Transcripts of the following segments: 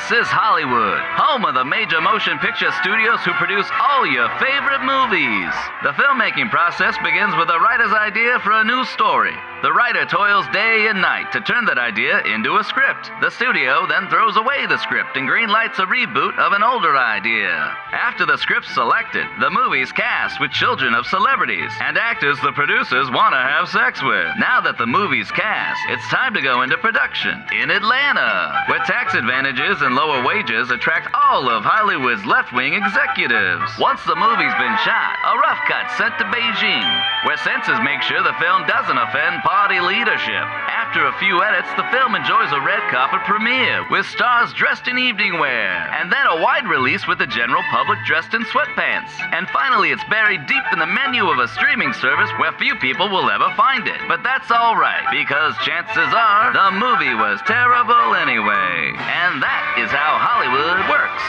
This is Hollywood, home of the major motion picture studios who produce all your favorite movies. The filmmaking process begins with a writer's idea for a new story. The writer toils day and night to turn that idea into a script. The studio then throws away the script and greenlights a reboot of an older idea. After the script's selected, the movie's cast with children of celebrities and actors the producers want to have sex with. Now that the movie's cast, it's time to go into production in Atlanta, where tax advantages and lower wages attract all of Hollywood's left-wing executives. Once the movie's been shot, a rough cut's sent to Beijing, where censors make sure the film doesn't offend party leadership. After a few edits, the film enjoys a red carpet premiere with stars dressed in evening wear, and then a wide release with the general public dressed in sweatpants. And finally, it's buried deep in the menu of a streaming service where few people will ever find it. But that's all right, because chances are the movie was terrible anyway. And that is how Hollywood works.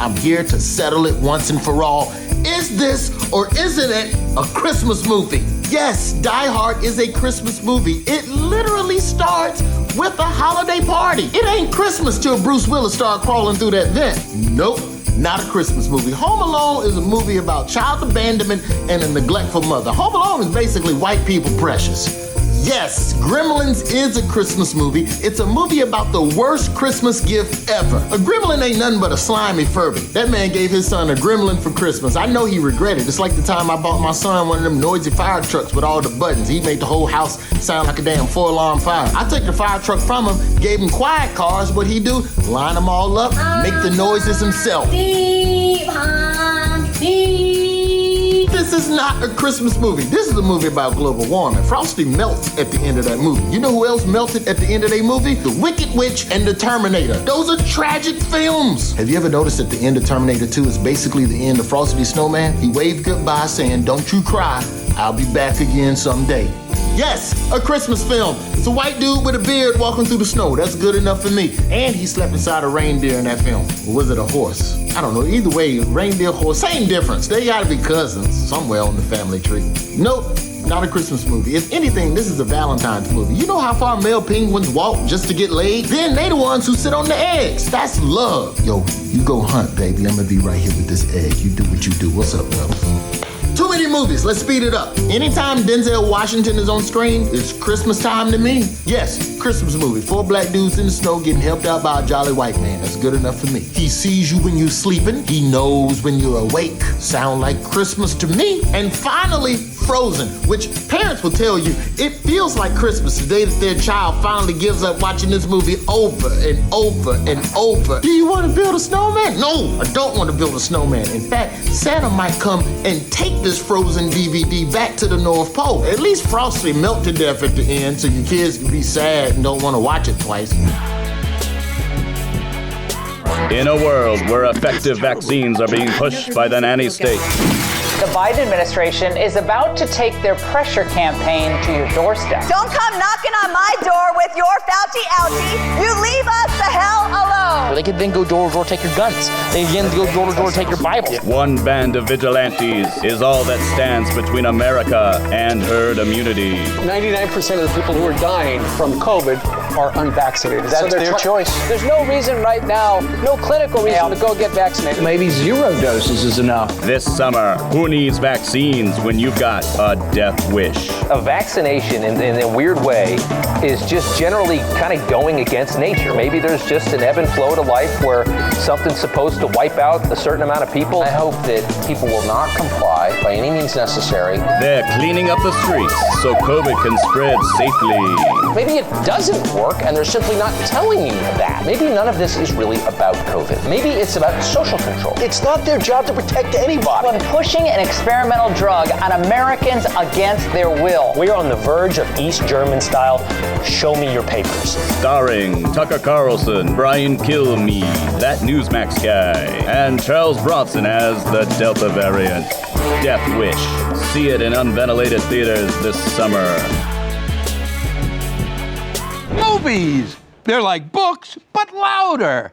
I'm here to settle it once and for all. Is this or isn't it a Christmas movie? Yes, Die Hard is a Christmas movie. It literally starts with a holiday party. It ain't Christmas till Bruce Willis started crawling through that vent. Nope, not a Christmas movie. Home Alone is a movie about child abandonment and a neglectful mother. Home Alone is basically white people precious. Yes, Gremlins is a Christmas movie. It's a movie about the worst Christmas gift ever. A gremlin ain't nothing but a slimy Furby. That man gave his son a gremlin for Christmas. I know he regretted it. It's like the time I bought my son one of them noisy fire trucks with all the buttons. He made the whole house sound like a damn 4-alarm fire. I took the fire truck from him, gave him quiet cars. What'd he do? Line them all up, make the noises himself. This is not a Christmas movie. This is a movie about global warming. Frosty melts at the end of that movie. You know who else melted at the end of their movie? The Wicked Witch and the Terminator. Those are tragic films. Have you ever noticed that the end of Terminator 2 is basically the end of Frosty the Snowman? He waved goodbye saying, "Don't you cry, I'll be back again someday." Yes, a Christmas film. It's a white dude with a beard walking through the snow. That's good enough for me. And he slept inside a reindeer in that film. Or was it a horse? I don't know. Either way, reindeer, horse, same difference. They gotta be cousins somewhere on the family tree. Nope, not a Christmas movie. If anything, this is a Valentine's movie. You know how far male penguins walk just to get laid? Then they the ones who sit on the eggs. That's love. Yo, you go hunt, baby. I'm gonna be right here with this egg. You do what you do. What's up, Wells? Too many movies, let's speed it up. Anytime Denzel Washington is on screen, it's Christmas time to me. Yes, Christmas movie. 4 black dudes in the snow getting helped out by a jolly white man. That's good enough for me. He sees you when you're sleeping. He knows when you're awake. Sound like Christmas to me. And finally, Frozen, which parents will tell you, it feels like Christmas the day that their child finally gives up watching this movie over and over and over. Do you want to build a snowman? No, I don't want to build a snowman. In fact, Santa might come and take this Frozen DVD back to the North Pole. At least Frosty melt to death at the end so your kids can be sad and don't want to watch it twice. In a world where effective vaccines are being pushed by the nanny state, the Biden administration is about to take their pressure campaign to your doorstep. Don't come knocking on my door with your Fauci ouchie. You leave us the hell alone. Or they could then go door to door, take your guns. They again go door to door, take your Bible. One band of vigilantes is all that stands between America and herd immunity. 99% of the people who are dying from COVID are unvaccinated. That's their choice. There's no reason right now, no clinical reason to go get vaccinated. Maybe 0 doses is enough. This summer, who needs vaccines when you've got a death wish? A vaccination, in a weird way, is just generally kind of going against nature. Maybe there's just an ebb and flow to life where something's supposed to wipe out a certain amount of people. I hope that people will not comply by any means necessary. They're cleaning up the streets so COVID can spread safely. Maybe it doesn't work and they're simply not telling you that. Maybe none of this is really about COVID. Maybe it's about social control. It's not their job to protect anybody. When pushing an experimental drug on Americans against their will. We are on the verge of East German style, show me your papers. Starring Tucker Carlson, Brian Kilmeade, that Newsmax guy, and Charles Bronson as the Delta variant. Death Wish. See it in unventilated theaters this summer. Movies! They're like books, but louder.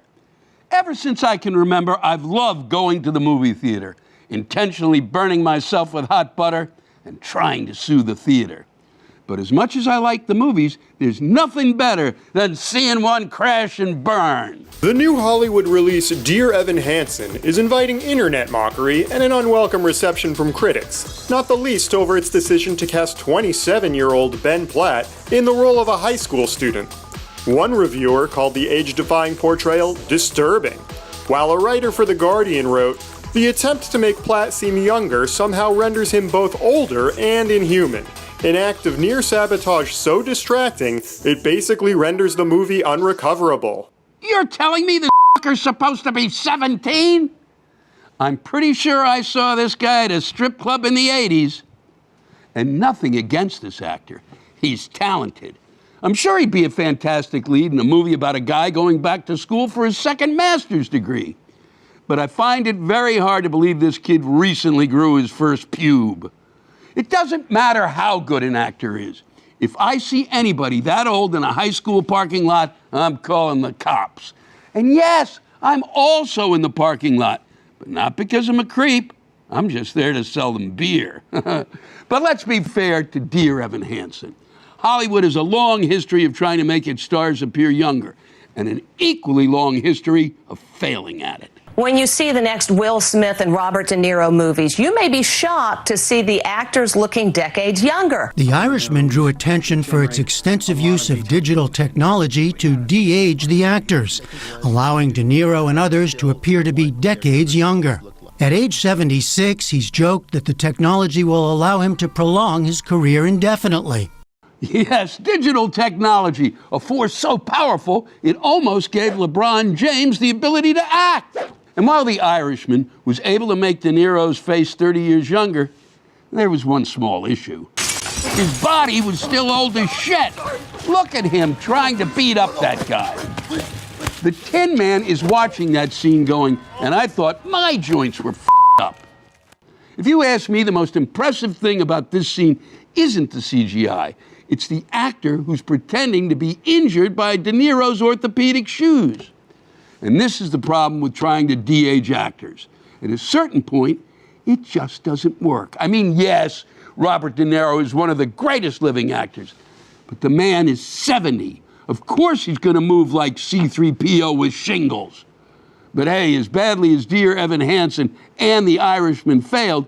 Ever since I can remember, I've loved going to the movie theater, intentionally burning myself with hot butter and trying to sue the theater. But as much as I like the movies, there's nothing better than seeing one crash and burn. The new Hollywood release Dear Evan Hansen is inviting internet mockery and an unwelcome reception from critics, not the least over its decision to cast 27-year-old Ben Platt in the role of a high school student. One reviewer called the age-defying portrayal disturbing, while a writer for The Guardian wrote, "The attempt to make Platt seem younger somehow renders him both older and inhuman. An act of near sabotage so distracting, it basically renders the movie unrecoverable." You're telling me the fucker's supposed to be 17? I'm pretty sure I saw this guy at a strip club in the 80s. And nothing against this actor. He's talented. I'm sure he'd be a fantastic lead in a movie about a guy going back to school for his second master's degree. But I find it very hard to believe this kid recently grew his first pube. It doesn't matter how good an actor is. If I see anybody that old in a high school parking lot, I'm calling the cops. And yes, I'm also in the parking lot, but not because I'm a creep. I'm just there to sell them beer. But let's be fair to Dear Evan Hansen. Hollywood has a long history of trying to make its stars appear younger, and an equally long history of failing at it. When you see the next Will Smith and Robert De Niro movies, you may be shocked to see the actors looking decades younger. The Irishman drew attention for its extensive use of digital technology to de-age the actors, allowing De Niro and others to appear to be decades younger. At age 76, he's joked that the technology will allow him to prolong his career indefinitely. Yes, digital technology, a force so powerful it almost gave LeBron James the ability to act. And while The Irishman was able to make De Niro's face 30 years younger, there was one small issue. His body was still old as shit. Look at him trying to beat up that guy. The Tin Man is watching that scene going, and I thought my joints were f***ed up. If you ask me, the most impressive thing about this scene isn't the CGI. It's the actor who's pretending to be injured by De Niro's orthopedic shoes. And this is the problem with trying to de-age actors. At a certain point, it just doesn't work. I mean, yes, Robert De Niro is one of the greatest living actors, but the man is 70. Of course he's going to move like C-3PO with shingles. But hey, as badly as Dear Evan Hansen and The Irishman failed,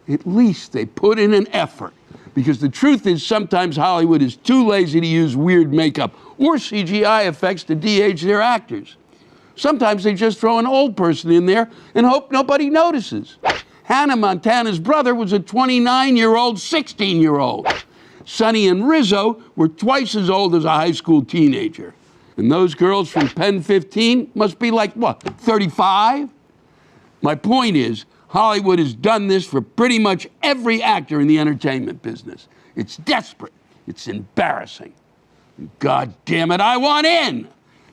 at least they put in an effort. Because the truth is, sometimes Hollywood is too lazy to use weird makeup or CGI effects to de-age their actors. Sometimes they just throw an old person in there and hope nobody notices. Hannah Montana's brother was a 29-year-old, 16-year-old. Sonny and Rizzo were twice as old as a high school teenager. And those girls from Pen 15 must be like, what, 35? My point is, Hollywood has done this for pretty much every actor in the entertainment business. It's desperate. It's embarrassing. God damn it, I want in!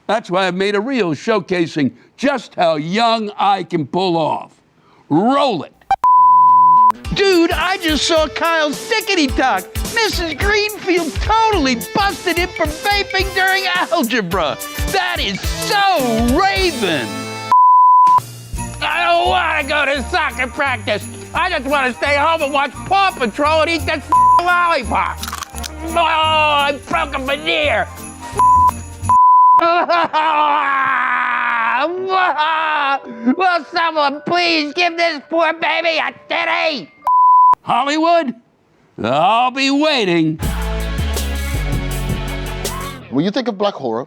That's why I've made a reel showcasing just how young I can pull off. Roll it. Dude, I just saw Kyle's Dickety Talk. Mrs. Greenfield totally busted him for vaping during algebra. That is so Raven. I don't want to go to soccer practice. I just want to stay home and watch Paw Patrol and eat that lollipop. Oh, I broke a veneer. Will someone please give this poor baby a titty? Hollywood, I'll be waiting. When you think of black horror,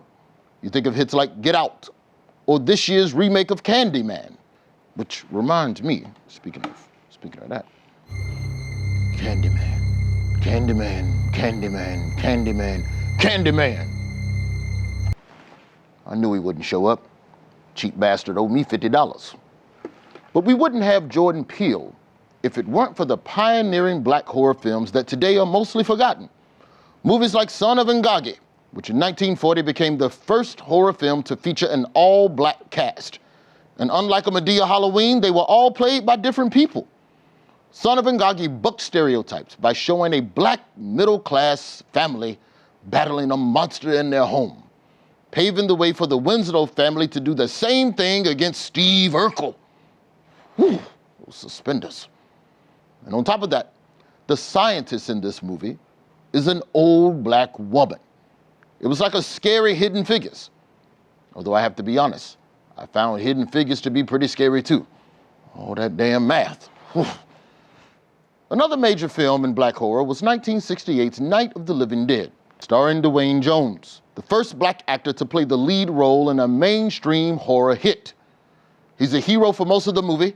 you think of hits like Get Out or this year's remake of Candyman, which reminds me, speaking of that, Candyman, Candyman, Candyman, Candyman, Candyman. I knew he wouldn't show up. Cheap bastard owed me $50. But we wouldn't have Jordan Peele if it weren't for the pioneering black horror films that today are mostly forgotten. Movies like Son of Ngagi, which in 1940 became the first horror film to feature an all-black cast. And unlike a Medea Halloween, they were all played by different people. Son of Ngagi bucked stereotypes by showing a black middle-class family battling a monster in their home, paving the way for the Winslow family to do the same thing against Steve Urkel. Whew, those suspenders. And on top of that, the scientists in this movie is an old black woman. It was like a scary Hidden Figures. Although I have to be honest, I found Hidden Figures to be pretty scary too. Oh, that damn math. Whew. Another major film in black horror was 1968's Night of the Living Dead, starring Dwayne Jones, the first black actor to play the lead role in a mainstream horror hit. He's a hero for most of the movie,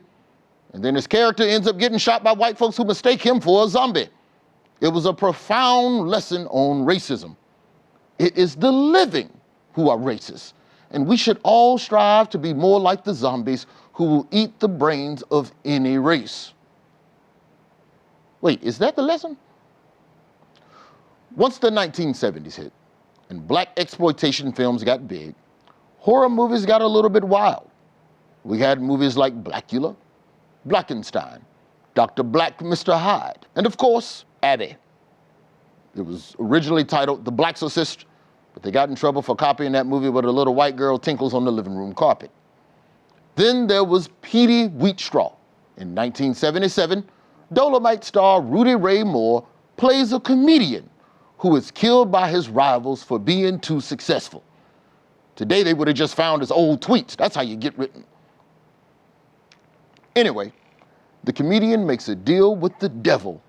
and then his character ends up getting shot by white folks who mistake him for a zombie. It was a profound lesson on racism. It is the living who are racist, and we should all strive to be more like the zombies who will eat the brains of any race. Wait, is that the lesson? Once the 1970s hit and black exploitation films got big, horror movies got a little bit wild. We had movies like Blackula, Blackenstein, Dr. Black, Mr. Hyde, and of course, Abby. It was originally titled The Blaxorcist, but they got in trouble for copying that movie where the little white girl tinkles on the living room carpet. Then there was Petey Wheatstraw. In 1977, Dolomite star Rudy Ray Moore plays a comedian who is killed by his rivals for being too successful. Today they would have just found his old tweets. That's how you get written. Anyway, the comedian makes a deal with the devil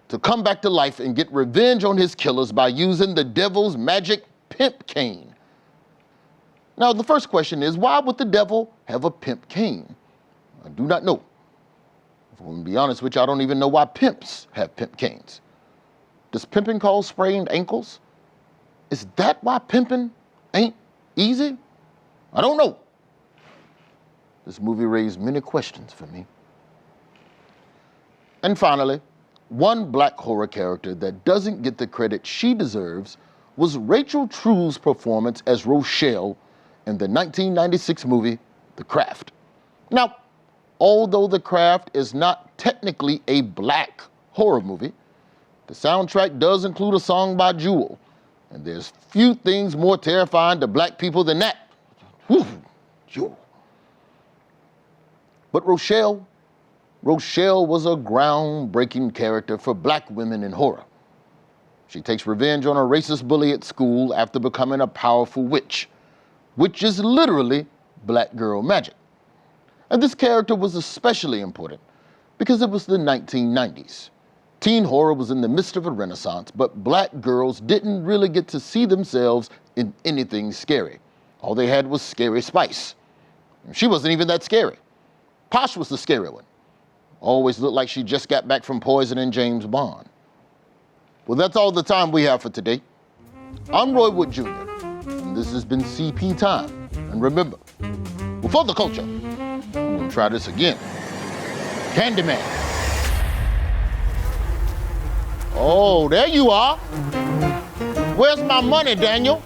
to come back to life and get revenge on his killers by using the devil's magic pimp cane. Now, the first question is, why would the devil have a pimp cane? I do not know. If I'm going to be honest with you, I don't even know why pimps have pimp canes. Does pimping cause sprained ankles? Is that why pimping ain't easy? I don't know. This movie raised many questions for me. And finally, one black horror character that doesn't get the credit she deserves was Rachel True's performance as Rochelle in the 1996 movie, The Craft. Now, although The Craft is not technically a black horror movie, the soundtrack does include a song by Jewel, and there's few things more terrifying to black people than that. Whew, Jewel. But Rochelle was a groundbreaking character for black women in horror. She takes revenge on a racist bully at school after becoming a powerful witch, which is literally black girl magic. And this character was especially important because it was the 1990s. Teen horror was in the midst of a renaissance, but black girls didn't really get to see themselves in anything scary. All they had was scary spice. She wasn't even that scary. Posh was the scary one. Always looked like she just got back from poisoning James Bond. Well, that's all the time we have for today. I'm Roy Wood Jr., and this has been CP Time. And remember, before the culture, we're gonna try this again. Candyman. Oh, there you are. Where's my money, Daniel?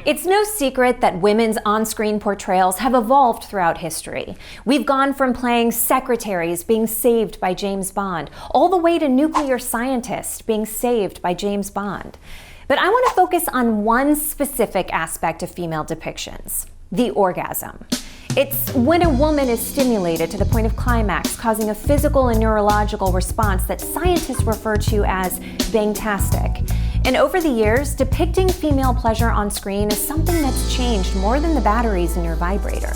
It's no secret that women's on-screen portrayals have evolved throughout history. We've gone from playing secretaries being saved by James Bond, all the way to nuclear scientists being saved by James Bond. But I want to focus on one specific aspect of female depictions: the orgasm. It's when a woman is stimulated to the point of climax, causing a physical and neurological response that scientists refer to as bangtastic. And over the years, depicting female pleasure on screen is something that's changed more than the batteries in your vibrator.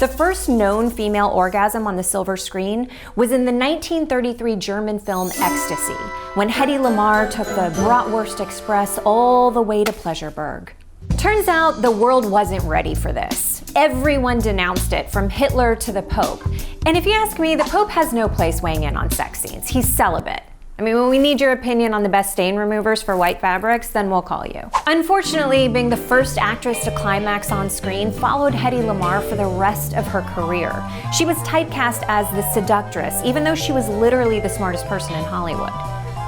The first known female orgasm on the silver screen was in the 1933 German film Ecstasy, when Hedy Lamarr took the Bratwurst Express all the way to Pleasureburg. Turns out the world wasn't ready for this. Everyone denounced it, from Hitler to the Pope. And if you ask me, the Pope has no place weighing in on sex scenes. He's celibate. I mean, when we need your opinion on the best stain removers for white fabrics, then we'll call you. Unfortunately, being the first actress to climax on screen followed Hedy Lamarr for the rest of her career. She was typecast as the seductress, even though she was literally the smartest person in Hollywood.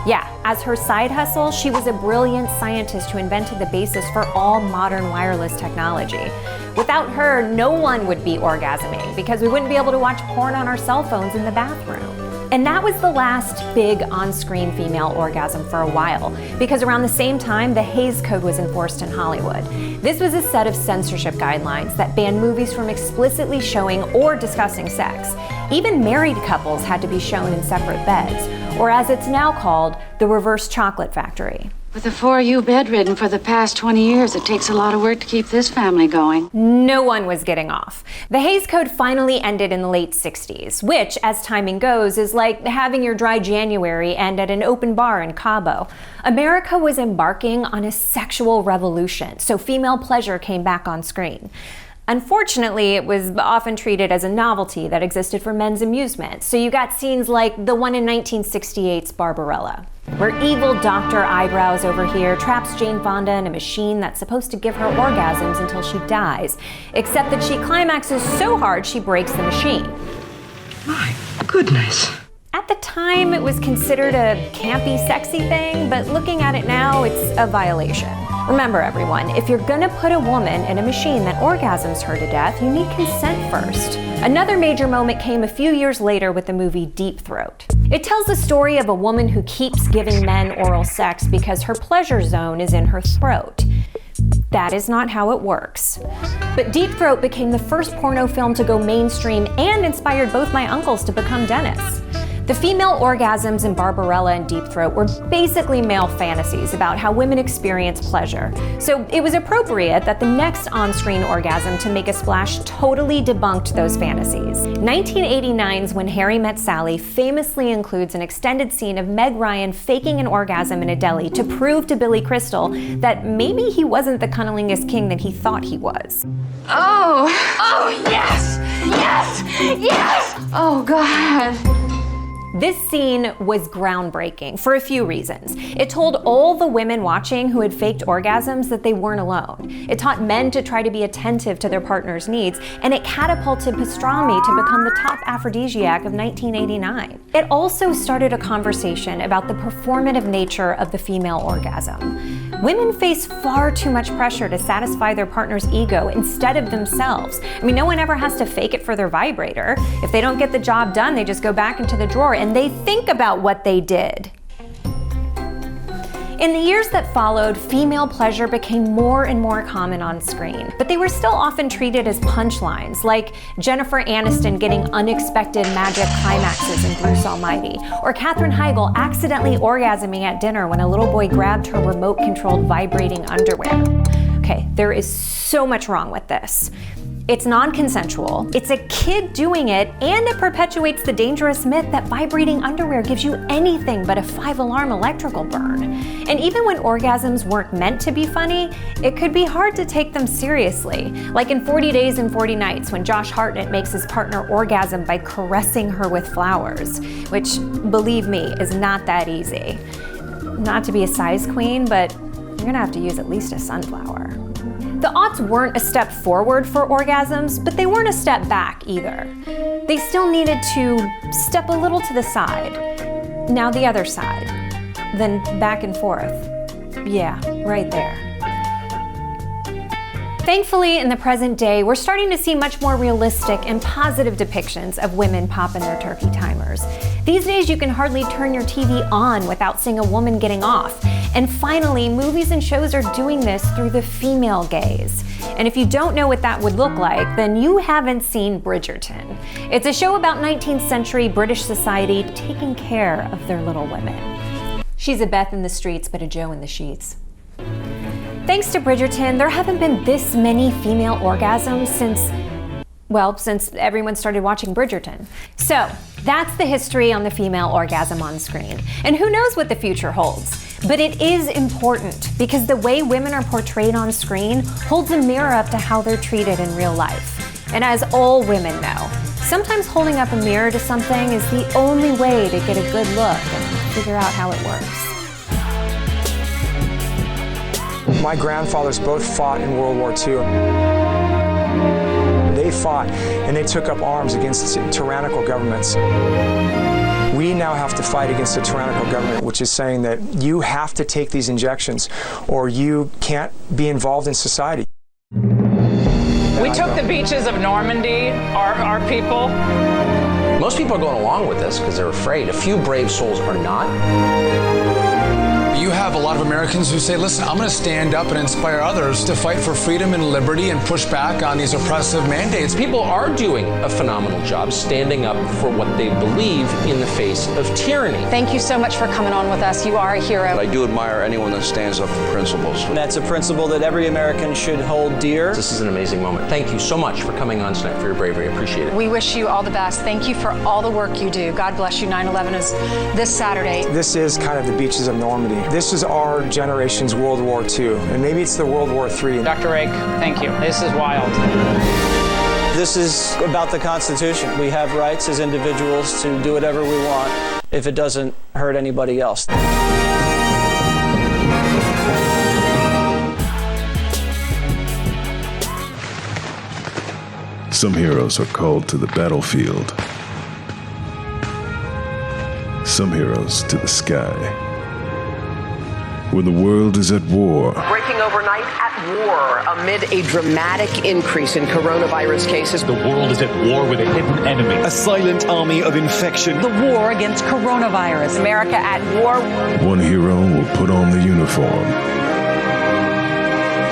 Yeah, as her side hustle, she was a brilliant scientist who invented the basis for all modern wireless technology. Without her, no one would be orgasming, because we wouldn't be able to watch porn on our cell phones in the bathroom. And that was the last big on-screen female orgasm for a while, because around the same time, the Hays Code was enforced in Hollywood. This was a set of censorship guidelines that banned movies from explicitly showing or discussing sex. Even married couples had to be shown in separate beds, or as it's now called, the reverse chocolate factory. With the four of you bedridden for the past 20 years, it takes a lot of work to keep this family going. No one was getting off. The Hays Code finally ended in the late 60s, which, as timing goes, is like having your dry January end at an open bar in Cabo. America was embarking on a sexual revolution, so female pleasure came back on screen. Unfortunately, it was often treated as a novelty that existed for men's amusement, so you got scenes like the one in 1968's Barbarella, where evil Dr. Eyebrows over here traps Jane Fonda in a machine that's supposed to give her orgasms until she dies, except that she climaxes so hard she breaks the machine. My goodness. At the time, it was considered a campy, sexy thing, but looking at it now, it's a violation. Remember, everyone, if you're gonna put a woman in a machine that orgasms her to death, you need consent first. Another major moment came a few years later with the movie Deep Throat. It tells the story of a woman who keeps giving men oral sex because her pleasure zone is in her throat. That is not how it works. But Deep Throat became the first porno film to go mainstream and inspired both my uncles to become dentists. The female orgasms in Barbarella and Deep Throat were basically male fantasies about how women experience pleasure. So it was appropriate that the next on-screen orgasm to make a splash totally debunked those fantasies. 1989's When Harry Met Sally famously includes an extended scene of Meg Ryan faking an orgasm in a deli to prove to Billy Crystal that maybe he wasn't the cunningest king that he thought he was. Oh, yes, yes, yes! Oh, God. This scene was groundbreaking for a few reasons. It told all the women watching who had faked orgasms that they weren't alone. It taught men to try to be attentive to their partner's needs, and it catapulted pastrami to become the top aphrodisiac of 1989. It also started a conversation about the performative nature of the female orgasm. Women face far too much pressure to satisfy their partner's ego instead of themselves. I mean, no one ever has to fake it for their vibrator. If they don't get the job done, they just go back into the drawer and they think about what they did. In the years that followed, female pleasure became more and more common on screen, but they were still often treated as punchlines, like Jennifer Aniston getting unexpected magic climaxes in Bruce Almighty, or Katherine Heigl accidentally orgasming at dinner when a little boy grabbed her remote-controlled vibrating underwear. Okay, there is so much wrong with this. It's non-consensual, it's a kid doing it, and it perpetuates the dangerous myth that vibrating underwear gives you anything but a 5-alarm electrical burn. And even when orgasms weren't meant to be funny, it could be hard to take them seriously. Like in 40 Days and 40 Nights, when Josh Hartnett makes his partner orgasm by caressing her with flowers, which, believe me, is not that easy. Not to be a size queen, but you're gonna have to use at least a sunflower. The aughts weren't a step forward for orgasms, but they weren't a step back either. They still needed to step a little to the side. Now the other side. Then back and forth. Yeah, right there. Thankfully, in the present day, we're starting to see much more realistic and positive depictions of women popping their turkey timers. These days, you can hardly turn your TV on without seeing a woman getting off. And finally, movies and shows are doing this through the female gaze. And if you don't know what that would look like, then you haven't seen Bridgerton. It's a show about 19th century British society taking care of their little women. She's a Beth in the streets, but a Joe in the sheets. Thanks to Bridgerton, there haven't been this many female orgasms since everyone started watching Bridgerton. So, that's the history on the female orgasm on screen. And who knows what the future holds? But it is important because the way women are portrayed on screen holds a mirror up to how they're treated in real life. And as all women know, sometimes holding up a mirror to something is the only way to get a good look and figure out how it works. My grandfathers both fought in World War II. They fought and they took up arms against tyrannical governments. We now have to fight against a tyrannical government, which is saying that you have to take these injections or you can't be involved in society. We took the beaches of Normandy, our people. Most people are going along with this because they're afraid. A few brave souls are not. You have a lot of Americans who say, listen, I'm going to stand up and inspire others to fight for freedom and liberty and push back on these oppressive mandates. People are doing a phenomenal job standing up for what they believe in the face of tyranny. Thank you so much for coming on with us. You are a hero. I do admire anyone that stands up for principles. That's a principle that every American should hold dear. This is an amazing moment. Thank you so much for coming on tonight, for your bravery. I appreciate it. We wish you all the best. Thank you for all the work you do. God bless you. 9/11 is this Saturday. This is kind of the beaches of Normandy. This is our generation's World War II, and maybe it's the World War III. Dr. Rake, thank you. This is wild. This is about the Constitution. We have rights as individuals to do whatever we want if it doesn't hurt anybody else. Some heroes are called to the battlefield. Some heroes to the sky. When the world is at war, Breaking overnight at war amid a dramatic increase in coronavirus cases. The world is at war with a hidden enemy. A silent army of infection. The war against coronavirus. America at war. one hero will put on the uniform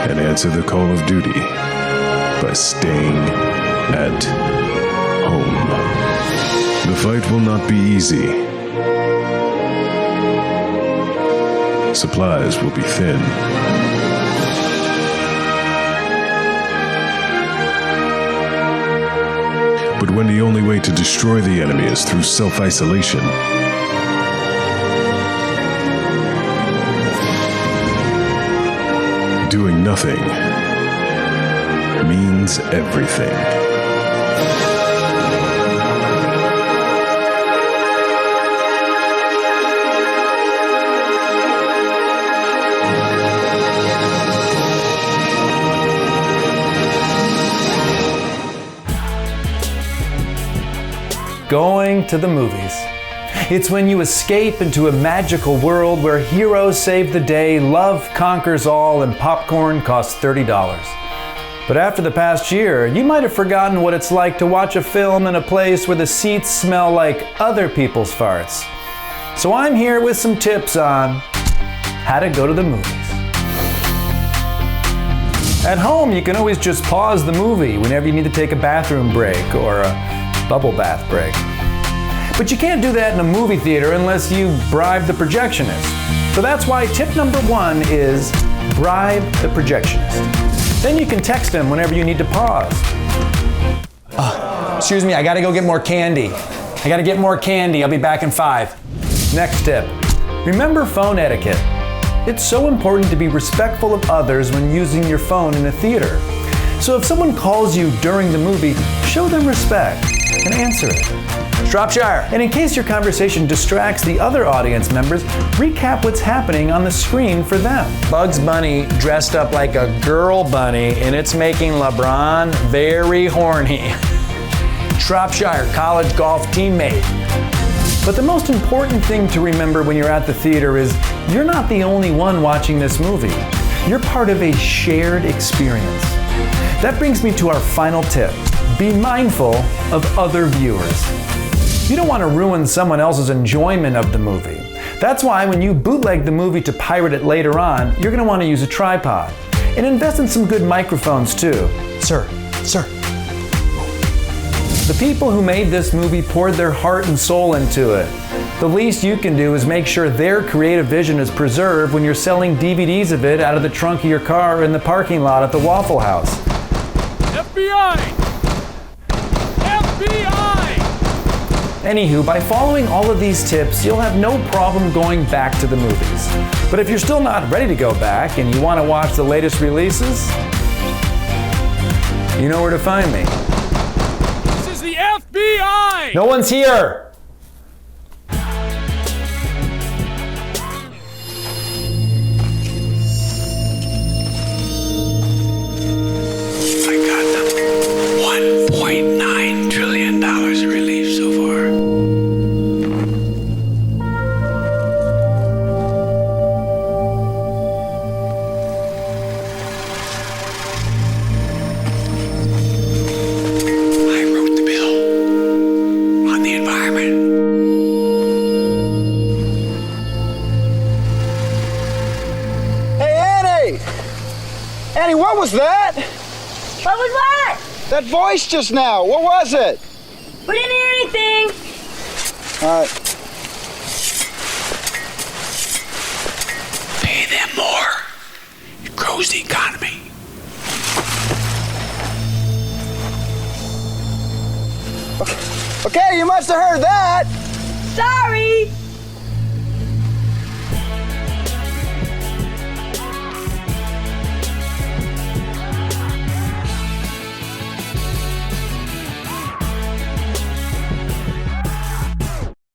and answer the call of duty by staying at home. The fight will not be easy. Supplies will be thin. But when the only way to destroy the enemy is through self-isolation, doing nothing means everything. Going to the movies. It's when you escape into a magical world where heroes save the day, love conquers all, and popcorn costs $30. But after the past year, you might have forgotten what it's like to watch a film in a place where the seats smell like other people's farts. So I'm here with some tips on how to go to the movies. At home, you can always just pause the movie whenever you need to take a bathroom break or a bubble bath break. But you can't do that in a movie theater unless you bribe the projectionist. So that's why tip number 1 is bribe the projectionist. Then you can text him whenever you need to pause. Excuse me, I gotta go get more candy. I'll be back in 5. Next tip, remember phone etiquette. It's so important to be respectful of others when using your phone in a theater. So if someone calls you during the movie, show them respect and answer it. Shropshire. And in case your conversation distracts the other audience members, recap what's happening on the screen for them. Bugs Bunny dressed up like a girl bunny, and it's making LeBron very horny. Shropshire, college golf teammate. But the most important thing to remember when you're at the theater is you're not the only one watching this movie. You're part of a shared experience. That brings me to our final tip. Be mindful of other viewers. You don't want to ruin someone else's enjoyment of the movie. That's why when you bootleg the movie to pirate it later on, you're going to want to use a tripod. And invest in some good microphones too. Sir. The people who made this movie poured their heart and soul into it. The least you can do is make sure their creative vision is preserved when you're selling DVDs of it out of the trunk of your car in the parking lot at the Waffle House. FBI! Anywho, by following all of these tips, you'll have no problem going back to the movies. But if you're still not ready to go back and you want to watch the latest releases, you know where to find me. This is the FBI! No one's here! I got them. $1.9 trillion in relief so far. I wrote the bill on the environment. was that? What was what? That voice just now. What was it? We didn't hear anything. All right. Pay them more. It grows the economy. Okay, you must have heard that. Sorry.